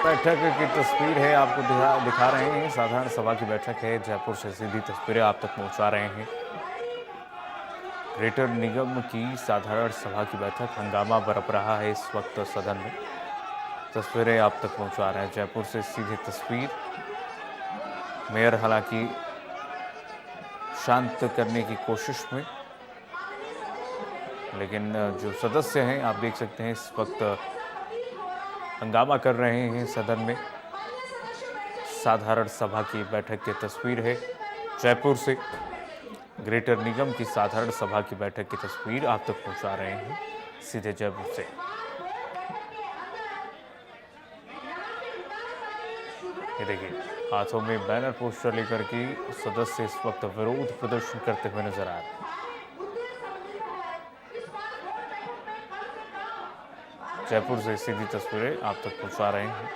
बैठक की तस्वीर है, आपको दिखा रहे हैं। साधारण सभा की बैठक है, जयपुर से सीधी तस्वीरें आप तक पहुंचा रहे हैं। ग्रेटर निगम की साधारण सभा की बैठक, हंगामा बरप रहा है इस वक्त सदन में। तस्वीरें आप तक पहुंचा रहे हैं जयपुर से सीधी तस्वीर। मेयर हालांकि शांत करने की कोशिश में, लेकिन जो सदस्य हैं आप देख सकते हैं इस वक्त हंगामा कर रहे हैं सदन में। साधारण सभा की बैठक की तस्वीर है जयपुर से। ग्रेटर निगम की साधारण सभा की बैठक की तस्वीर आप तक पहुंचा रहे हैं सीधे जयपुर से। ये देखिए, हाथों में बैनर पोस्टर लेकर के सदस्य इस वक्त विरोध प्रदर्शन करते हुए नजर आ रहे हैं। जयपुर से सीधी तस्वीरें आप तक पहुंचा रहे हैं।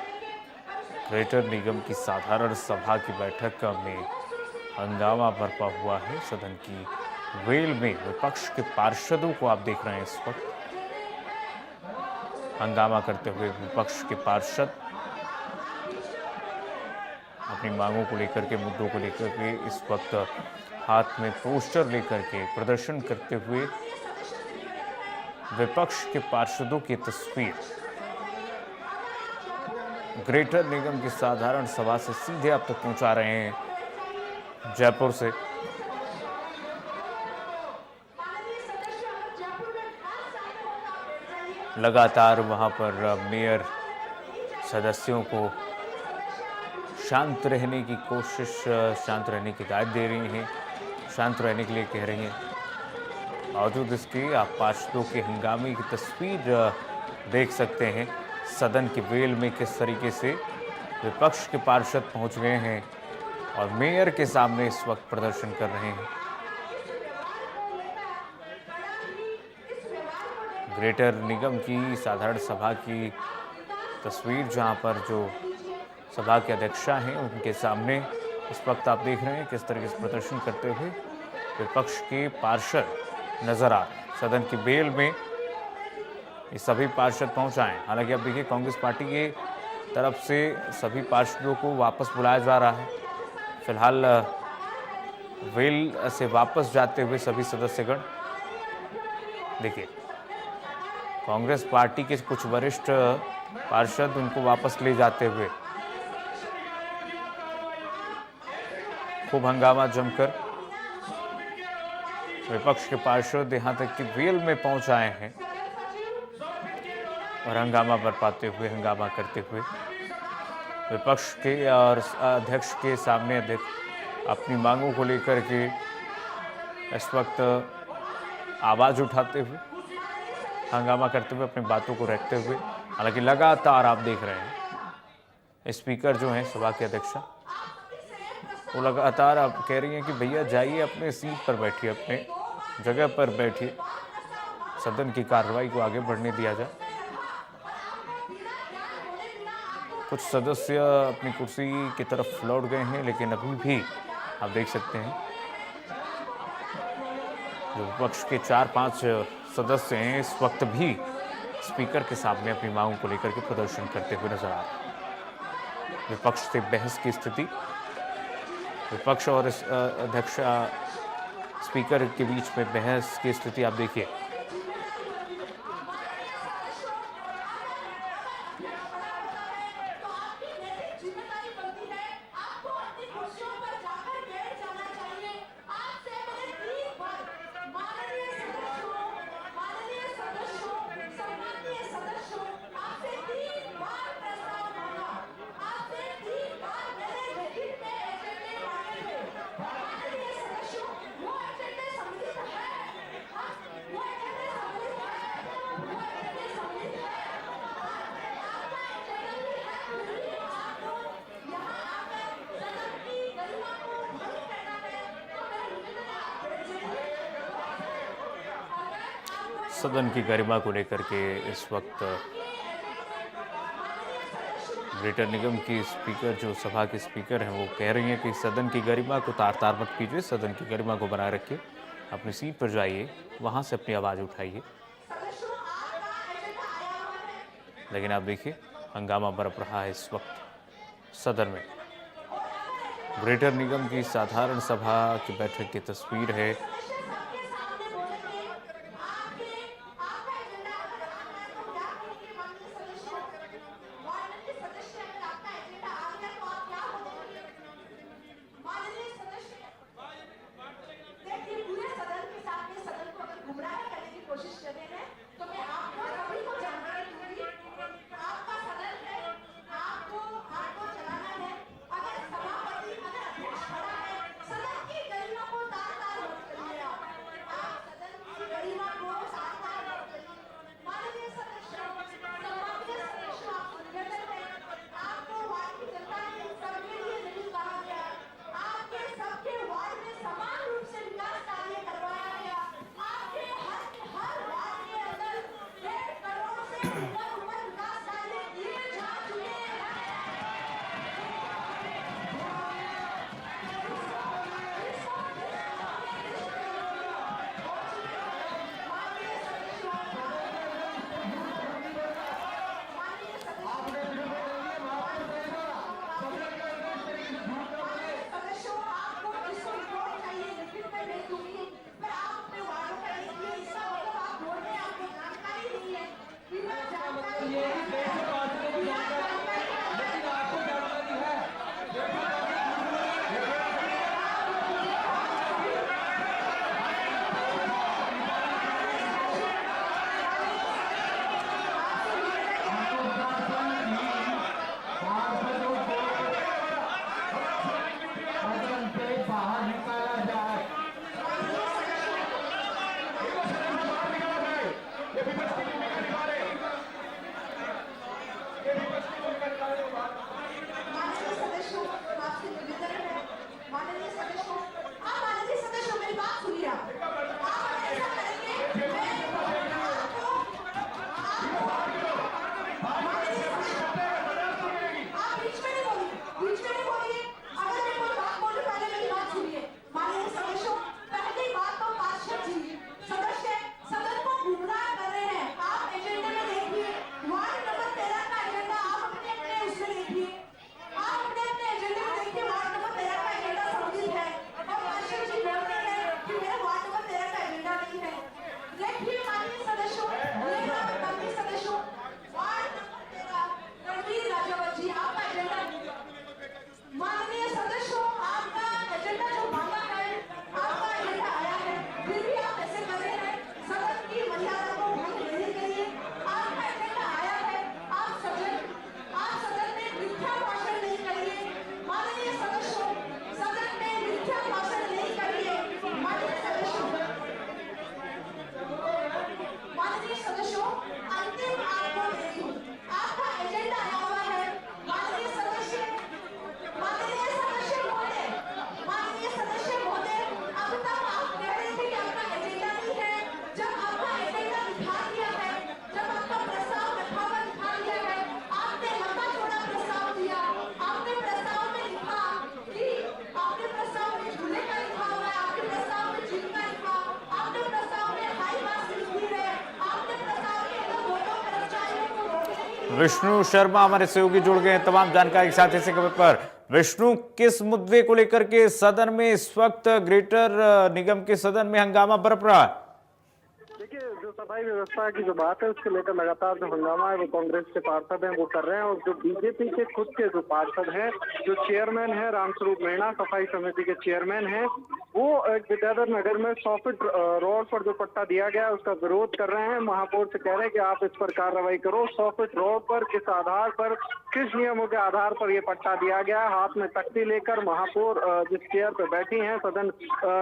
ग्रेटर निगम की साधारण सभा की बैठक में हंगामा बरपा हुआ है। सदन की वेल में विपक्ष के पार्षदों को आप देख रहे हैं इस वक्त हंगामा करते हुए। विपक्ष के पार्षद अपनी मांगों को लेकर के, मुद्दों को लेकर के इस वक्त हाथ में पोस्टर लेकर के प्रदर्शन करते हुए विपक्ष के पार्षदों की तस्वीर ग्रेटर निगम की साधारण सभा से सीधे आप तक पहुंचा रहे हैं जयपुर से। लगातार वहां पर मेयर सदस्यों को शांत रहने की कोशिश, शांत रहने की हिदायत दे रही हैं, शांत रहने के लिए कह रही हैं। बावजूद इसके आप पार्षदों के हंगामे की तस्वीर देख सकते हैं। सदन की वेल में किस तरीके से विपक्ष के पार्षद पहुंच गए हैं और मेयर के सामने इस वक्त प्रदर्शन कर रहे हैं। ग्रेटर निगम की साधारण सभा की तस्वीर, जहां पर जो सभा के अध्यक्षा हैं उनके सामने इस वक्त आप देख रहे हैं किस तरीके से प्रदर्शन करते हुए विपक्ष के पार्षद नजर आ रहे हैं। सदन की बेल में ये सभी पार्षद पहुंचाएं। हालांकि अब देखिए, कांग्रेस पार्टी के तरफ से सभी पार्षदों को वापस बुलाया जा रहा है। फिलहाल वेल से वापस जाते हुए सभी सदस्यगण, देखिए कांग्रेस पार्टी के कुछ वरिष्ठ पार्षद उनको वापस ले जाते हुए खूब हंगामा जमकर विपक्ष के पार्षद यहां तक कि वेल में पहुंच आए हैं और हंगामा बरपाते हुए, हंगामा करते हुए विपक्ष के और अध्यक्ष के सामने अपनी मांगों को लेकर के इस वक्त आवाज उठाते हुए, हंगामा करते हुए, अपनी बातों को रखते हुए। हालांकि लगातार आप देख रहे हैं स्पीकर जो हैं, सभा के अध्यक्षा, वो लगातार आप कह रही हैं कि भैया जाइए, अपने सीट पर बैठिए, अपने जगह पर बैठिए, सदन की कार्रवाई को आगे बढ़ने दिया जाए। कुछ सदस्य अपनी कुर्सी की तरफ लौट गए हैं, लेकिन अभी भी आप देख सकते हैं जो विपक्ष के 4-5 सदस्य हैं इस वक्त भी स्पीकर के सामने अपनी मांगों को लेकर के प्रदर्शन करते हुए नजर आ रहे हैं। विपक्ष से बहस की स्थिति, विपक्ष और अध्यक्ष स्पीकर के बीच में बहस की स्थिति आप देखिए। सदन की गरिमा को लेकर के इस वक्त ग्रेटर निगम की स्पीकर, जो सभा के स्पीकर हैं, वो कह रही हैं कि सदन की गरिमा को तार-तार मत कीजिए, सदन की गरिमा को बनाए रखिए, अपनी सीट पर जाइए, वहां से अपनी आवाज उठाइए। लेकिन आप देखिए हंगामा बरप रहा है इस वक्त सदन में। ग्रेटर निगम की साधारण सभा की बैठक की तस्वीर है। विष्णु शर्मा हमारे सहयोगी जुड़ गए हैं तमाम जानकारी के साथ इसी खबर पर। विष्णु, किस मुद्दे को लेकर के सदन में इस वक्त ग्रेटर निगम के सदन में हंगामा बरप रहा है? देखिए, जो सफाई व्यवस्था की जो बात है उसको लेकर लगातार जो हंगामा है वो कांग्रेस के पार्षद हैं वो कर रहे हैं, और जो बीजेपी के खुद के जो पार्षद हैं, जो चेयरमैन है रामस्वरूप मीणा, सफाई समिति के चेयरमैन हैं, वो विद्याधर नगर में 100 फीट रोड पर जो पट्टा दिया गया है उसका विरोध कर रहे हैं। महापौर से कह रहे हैं कि आप इस पर कार्रवाई करो। 100 फीट रोड पर किस आधार पर, किस नियमों के आधार पर ये पट्टा दिया गया है? हाथ में तख्ती लेकर महापौर जिस चेयर पर बैठी हैं, सदन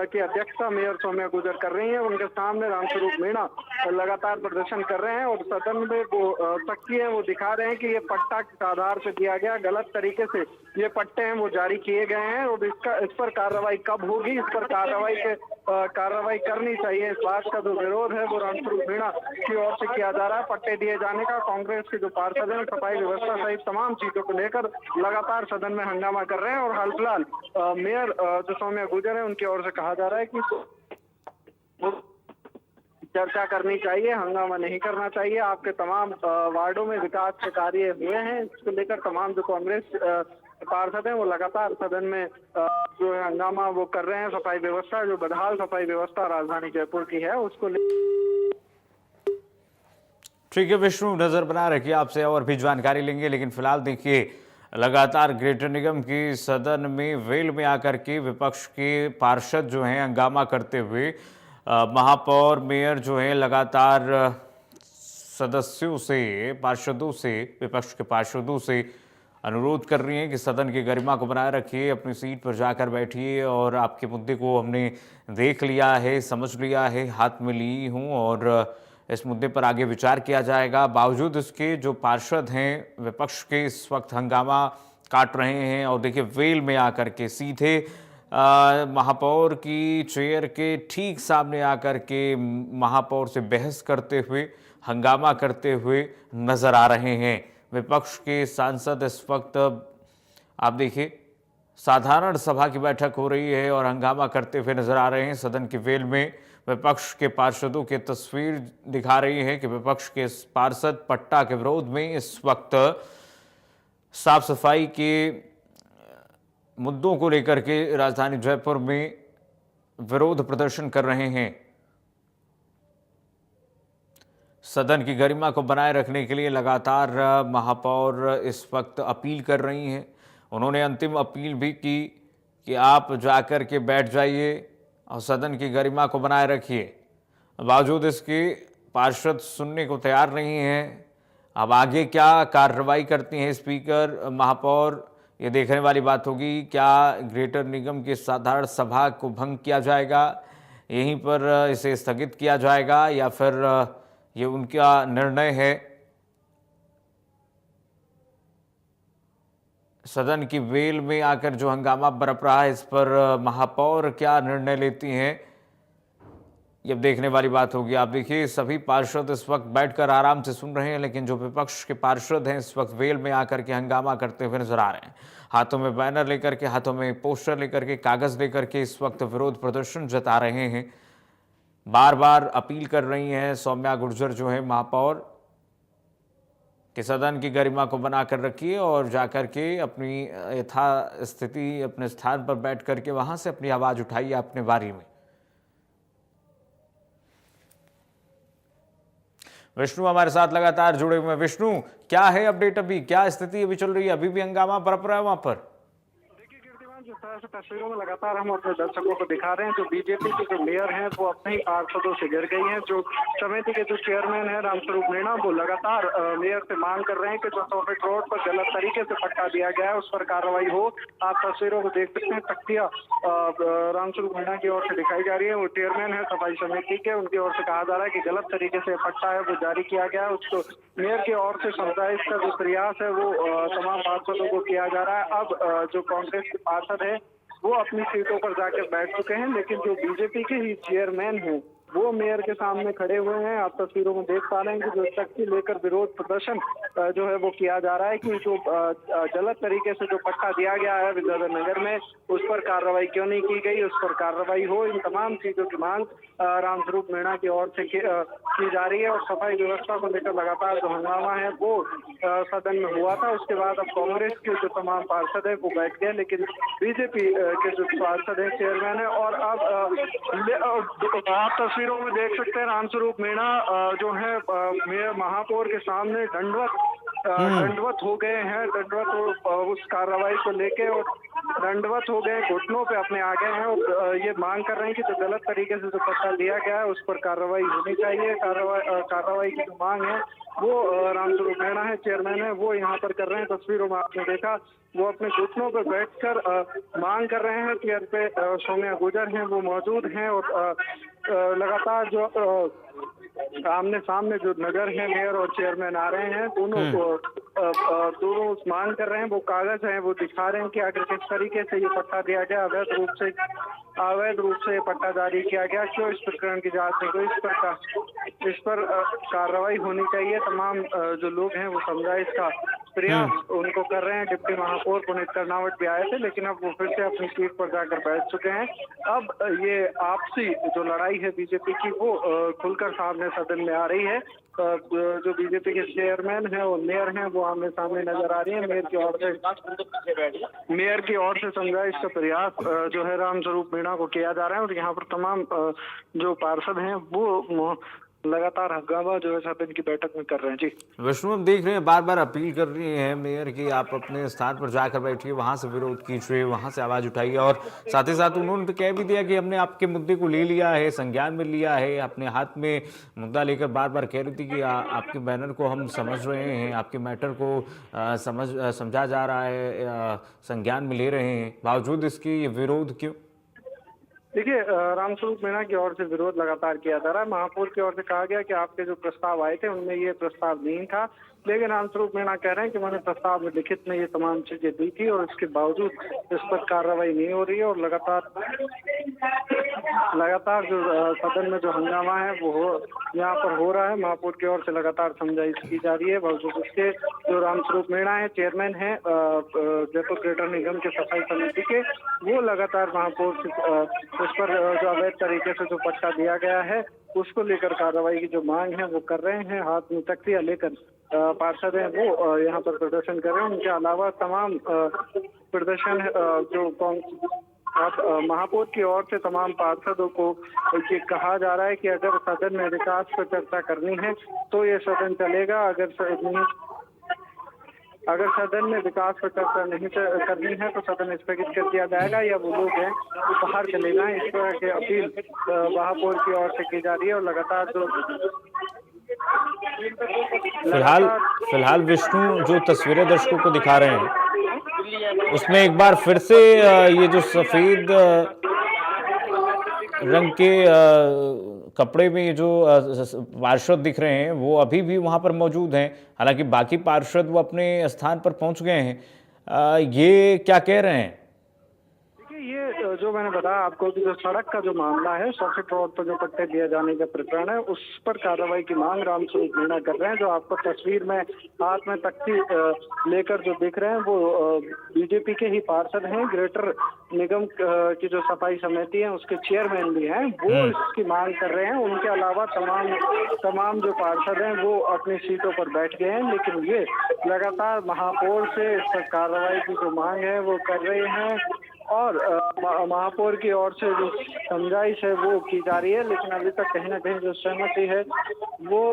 की अध्यक्षता मेयर सौम्या गुजर कर रही हैं, उनके सामने रामस्वरूप मीणा लगातार प्रदर्शन कर रहे हैं और सदन में वो तख्ती है वो दिखा रहे हैं कि ये पट्टा किस आधार पर दिया गया, गलत तरीके से ये पट्टे हैं वो जारी किए गए हैं और इस पर कार्रवाई कब होगी, इस पर कार्रवाई करनी चाहिए। इस बात का जो विरोध है वो रामस्वरूप मीणा की ओर से किया जा रहा है। पट्टे दिए जाने का कांग्रेस के जो पार्षद हैं सफाई व्यवस्था सहित तमाम चीजों को लेकर लगातार सदन में हंगामा कर रहे हैं और हाल फिलहाल मेयर जो सौम्या गुजर है उनकी ओर से कहा जा रहा है कि चर्चा करनी चाहिए, हंगामा नहीं करना चाहिए। आपके तमाम वार्डों में विकास के कार्य हुए हैं, इसको लेकर तमाम जो कांग्रेस पार्षद हैं वो लगातार सदन में जो है हंगामा वो कर रहे हैं। सफाई व्यवस्था जो बदहाल सफाई व्यवस्था राजधानी जयपुर की है उसको ठीक है विष्णु, नजर बना रखिए, आपसे और भी जानकारी लेंगे। लेकिन फिलहाल देखिए, लगातार ग्रेटर निगम की सदन में वेल में आकर के विपक्ष के पार्षद जो हैं हंगामा करते हुए महापौर मेयर जो हैं लगातार सदस्यों से, पार्षदों से, विपक्ष के पार्षदों से अनुरोध कर रही हैं कि सदन की गरिमा को बनाए रखिए, अपनी सीट पर जाकर बैठिए और आपके मुद्दे को हमने देख लिया है, समझ लिया है, हाथ में ली हूँ और इस मुद्दे पर आगे विचार किया जाएगा। बावजूद इसके जो पार्षद हैं विपक्ष के इस वक्त हंगामा काट रहे हैं और देखिए वेल में आकर के सीधे महापौर की चेयर के ठीक सामने आकर के महापौर से बहस करते हुए, हंगामा करते हुए नजर आ रहे हैं। विपक्ष के सांसद इस वक्त आप देखिए साधारण सभा की बैठक हो रही है और हंगामा करते हुए नजर आ रहे हैं। सदन की वेल में विपक्ष के पार्षदों की तस्वीर दिखा रही है कि विपक्ष के पार्षद पट्टा के विरोध में इस वक्त साफ सफाई के मुद्दों को लेकर के राजधानी जयपुर में विरोध प्रदर्शन कर रहे हैं। सदन की गरिमा को बनाए रखने के लिए लगातार महापौर इस वक्त अपील कर रही हैं। उन्होंने अंतिम अपील भी की कि आप जाकर के बैठ जाइए और सदन की गरिमा को बनाए रखिए। बावजूद इसके पार्षद सुनने को तैयार नहीं हैं। अब आगे क्या कार्रवाई करती हैं स्पीकर, महापौर, ये देखने वाली बात होगी। क्या ग्रेटर निगम की साधारण सभा को भंग किया जाएगा, यहीं पर इसे स्थगित किया जाएगा, या फिर ये उनका निर्णय है। सदन की वेल में आकर जो हंगामा बरप रहा है, इस पर महापौर क्या निर्णय लेती हैं, ये देखने वाली बात होगी। आप देखिए सभी पार्षद इस वक्त बैठकर आराम से सुन रहे हैं, लेकिन जो विपक्ष के पार्षद हैं इस वक्त वेल में आकर के हंगामा करते हुए नजर आ रहे हैं। हाथों में बैनर लेकर के, हाथों में पोस्टर लेकर के, कागज लेकर के इस वक्त विरोध प्रदर्शन जता रहे हैं। बार बार अपील कर रही हैं सौम्या गुर्जर जो है महापौर कि सदन की गरिमा को बनाकर रखिए और जाकर के अपनी यथास्थिति अपने स्थान पर बैठ करके वहां से अपनी आवाज उठाइए अपने बारी में। विष्णु हमारे साथ लगातार जुड़े हुए हैं। विष्णु, क्या है अपडेट, अभी क्या स्थिति अभी चल रही है, अभी भी हंगामा बरप रहा है वहां पर? जिस तरह से तस्वीरों में लगातार हम अपने दर्शकों को दिखा रहे हैं, जो बीजेपी के जो मेयर हैं वो अपने ही पार्षदों से घिर गई हैं। जो समिति के जो चेयरमैन हैं रामस्वरूप मीणा, वो लगातार मेयर से मांग कर रहे हैं कि जो सॉकेट रोड पर गलत तरीके से पट्टा दिया गया है उस पर कार्रवाई हो। आप तस्वीरों को देख सकते हैं, तख्तियां रामस्वरूप मीणा की ओर से दिखाई जा रही है। वो चेयरमैन है सफाई समिति के, उनकी ओर से कहा जा रहा है कि गलत तरीके से पट्टा है वो जारी किया गया है। उसको मेयर की ओर से समझाइश का जो प्रयास है वो तमाम पार्षदों को किया जा रहा है। अब जो कांग्रेस के पार्षद है वो अपनी सीटों पर जाकर बैठ चुके हैं, लेकिन जो बीजेपी के ही चेयरमैन हैं वो मेयर के सामने खड़े हुए हैं। आप तस्वीरों में देख पा रहे हैं कि जो शक्ति लेकर विरोध प्रदर्शन जो है वो किया जा रहा है कि जो गलत तरीके से जो पट्टा दिया गया है विद्याधर नगर में उस पर कार्रवाई क्यों नहीं की गई, उस पर कार्रवाई हो। इन तमाम चीजों की मांग रामस्वरूप मीणा की ओर से की जा रही है। और सफाई व्यवस्था को लेकर लगातार जो हंगामा है वो सदन में हुआ था। उसके बाद अब कांग्रेस के जो तमाम पार्षद है वो बैठ गए, लेकिन बीजेपी के जो पार्षद है, चेयरमैन है, और अब आप तस्वीरों में देख सकते हैं रामस्वरूप मीणा जो है मेयर महापौर के सामने दंडवत हो गए हैं। दंडवत उस कार्रवाई को लेके और दंडवत हो गए, घुटनों पे अपने आ गए हैं और ये मांग कर रहे हैं कि जो गलत तरीके से जो पट्टा दिया गया है उस पर कार्रवाई होनी चाहिए। कार्रवाई की जो मांग है वो रामस्वरूप मीणा है, चेयरमैन है, वो यहाँ पर कर रहे हैं। तस्वीरों में आपने देखा वो अपने घुटनों पर बैठकर मांग कर रहे हैं। चेयर पे सौम्या गुर्जर हैं, वो मौजूद हैं और लगातार जो आमने सामने जो नगर है मेयर और चेयरमैन आ रहे हैं, दोनों मांग कर रहे हैं। वो कागज हैं वो दिखा रहे हैं कि आखिर किस तरीके से ये पट्टा दिया गया, अवैध रूप से पट्टा जारी किया गया, क्यों इस प्रकरण की जांच नहीं हुई, इस पर कार्रवाई होनी चाहिए। तमाम जो लोग हैं वो समझाइश का प्रयास उनको कर रहे हैं। डिप्टी महापौर पुनीत कर्नावट भी आए थे, लेकिन अब वो फिर से अपनी सीट पर जाकर बैठ चुके हैं। अब ये आपसी जो लड़ाई है बीजेपी की, वो खुलकर सामने सदन में आ रही है। जो बीजेपी के चेयरमैन हैं और मेयर हैं, वो आमने सामने नजर आ रही है। मेयर की ओर से समझाइश का प्रयास जो है रामस्वरूप मीणा को किया जा रहा है, और यहाँ पर तमाम जो पार्षद हैं वो लगातार हंगामा जो है सदन की बैठक में कर रहे हैं। जी विष्णु, हम देख रहे हैं बार बार अपील कर रही है मेयर कि आप अपने स्थान पर जाकर बैठिए, वहां से विरोध कीजिए, वहां से आवाज उठाइए, और साथ ही साथ उन्होंने तो कह भी दिया कि हमने आपके मुद्दे को ले लिया है, संज्ञान में लिया है, अपने हाथ में मुद्दा लेकर बार बार कह रही थी कि आपके बैनर को हम समझ रहे हैं, आपके मैटर को समझा जा रहा है, संज्ञान में ले रहे हैं, बावजूद इसके ये विरोध क्यों? देखिए, रामस्वरूप मीणा की ओर से विरोध लगातार किया जा रहा है। महापौर की ओर से कहा गया कि आपके जो प्रस्ताव आए थे उनमें ये प्रस्ताव नहीं था, लेकिन रामस्वरूप मीणा कह रहे हैं कि मैंने प्रस्ताव में लिखित में ये तमाम चीजें दी थी और इसके बावजूद इस पर कार्रवाई नहीं हो रही है, और लगातार जो सदन में जो हंगामा है वो यहाँ पर हो रहा है। महापौर की ओर से लगातार समझाइश की जा रही है। बावजूद उसके जो रामस्वरूप मीणा है, चेयरमैन है जयपुर ग्रेटर निगम के सफाई समिति के, वो लगातार महापौर उस पर जो अवैध तरीके से जो पट्टा दिया गया है उसको लेकर कार्रवाई की जो मांग है वो कर रहे हैं। हाथ में तख्तियां लेकर पार्षद हैं वो यहाँ पर प्रदर्शन कर रहे हैं। उनके अलावा तमाम प्रदर्शन जो अब महापौर की ओर से तमाम पार्षदों को ये कहा जा रहा है कि अगर सदन में विकास पर चर्चा करनी है तो ये सदन चलेगा, अगर सदन में विकास पर चर्चा नहीं करनी है तो सदन स्थगित कर दिया जाएगा, या वो लोग हैं वो बाहर चले जाएं। इस तरह की अपील महापौर की ओर से की जा रही है। और लगातार जो फिलहाल विष्णु जो तस्वीरें दर्शकों को दिखा रहे हैं उसमें एक बार फिर से ये जो सफेद रंग के कपड़े में जो पार्षद दिख रहे हैं वो अभी भी वहां पर मौजूद हैं। हालांकि बाकी पार्षद वो अपने स्थान पर पहुंच गए हैं। ये क्या कह रहे हैं? ये जो मैंने बताया आपको कि जो सड़क का जो मामला है, सॉकेट रोड पर जो पट्टे दिए जाने का प्रकरण है, उस पर कार्रवाई की मांग रामस्वरूप मीणा कर रहे हैं। जो आपको तस्वीर में हाथ में तख्ती लेकर जो दिख रहे हैं वो बीजेपी के ही पार्षद हैं। ग्रेटर निगम की जो सफाई समिति है उसके चेयरमैन भी हैं, वो इसकी मांग कर रहे हैं। उनके अलावा तमाम जो पार्षद हैं वो अपनी सीटों पर बैठ गए हैं, लेकिन ये लगातार महापौर से इस पर कार्रवाई की जो मांग है वो कर रहे हैं। और महापौर की ओर से जो समझाइश है वो की जा रही है, लेकिन अभी तक कहीं ना कहीं जो सहमति है वो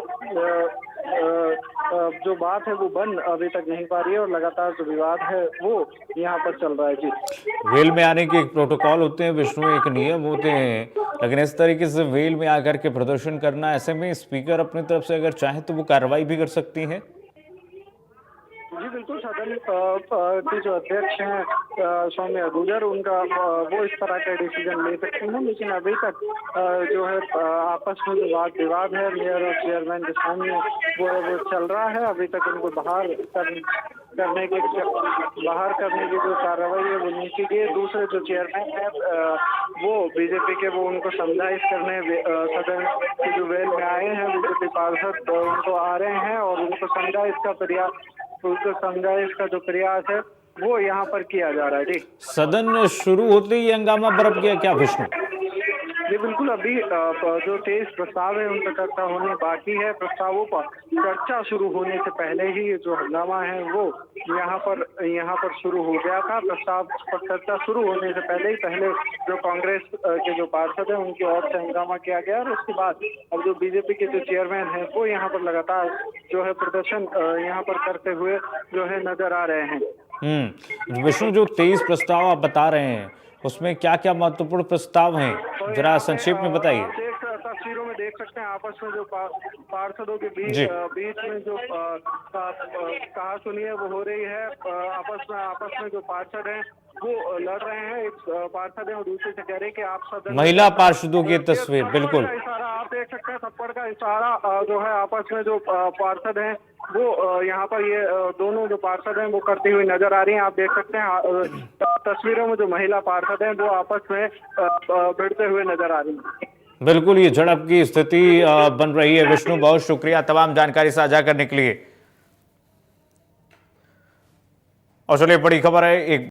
जो बात है वो बन अभी तक नहीं पा रही है, और लगातार जो विवाद है वो यहाँ पर चल रहा है। जी, वेल में आने के एक प्रोटोकॉल होते हैं विष्णु, एक नियम होते हैं, लेकिन इस तरीके से वेल में आकर के प्रदर्शन करना, ऐसे में स्पीकर अपनी तरफ से अगर चाहे तो वो कार्रवाई भी कर सकती है। जी बिल्कुल, सदन के जो अध्यक्ष हैं सौम्या गुजर, उनका वो इस तरह का डिसीजन ले सकते हैं, लेकिन अभी तक जो है आपस में जो वाद विवाद है मेयर और चेयरमैन के सामने वो चल रहा है। अभी तक उनको बाहर करने की जो कार्रवाई है वो नहीं की गई। दूसरे जो चेयरमैन है वो बीजेपी के, वो उनको समझाइश करने सदन की जो वेल में आए हैं बीजेपी पार्षद उनको आ रहे हैं, और उनको समझाइश का जो प्रयास है वो यहाँ पर किया जा रहा है। जी, सदन शुरू होते ही हंगामा बरप गया क्या विष्णु? जी बिल्कुल, अभी जो 23 प्रस्ताव है उन पर चर्चा होनी बाकी है। प्रस्तावों पर चर्चा शुरू होने से पहले ही जो हंगामा है वो यहाँ पर शुरू हो गया था। प्रस्ताव पर चर्चा शुरू होने से पहले जो कांग्रेस के जो पार्षद हैं उनकी ओर से हंगामा किया गया, और उसके बाद अब जो बीजेपी के जो चेयरमैन हैं वो यहाँ पर लगातार जो है प्रदर्शन यहाँ पर करते हुए जो है नजर आ रहे हैं। विष्णु, जो 23 प्रस्ताव आप बता रहे हैं उसमें क्या क्या महत्वपूर्ण प्रस्ताव हैं, जरा संक्षेप में बताइए। तस्वीरों में देख सकते हैं आपस में जो पार्षदों के बीच में जो कहा सुनी है वो हो रही है। आपस में जो पार्षद हैं वो लड़ रहे हैं। एक पार्षद है और दूसरे से कह रहे हैं कि आप सदन, महिला पार्षदों की तस्वीर, बिल्कुल इशारा आप देख सकते हैं, थप्पड़ का इशारा जो है आपस में जो पार्षद हैं वो यहाँ पर ये दोनों जो पार्षद हैं वो करती हुई नजर आ रही हैं। आप देख सकते हैं तस्वीरों में जो महिला पार्षद हैं वो आपस में भिड़ते हुए नजर आ रही हैं। बिल्कुल, ये झड़प की स्थिति बन रही है। विष्णु, बहुत शुक्रिया तमाम जानकारी साझा करने के लिए। और चलिए बड़ी खबर है, एक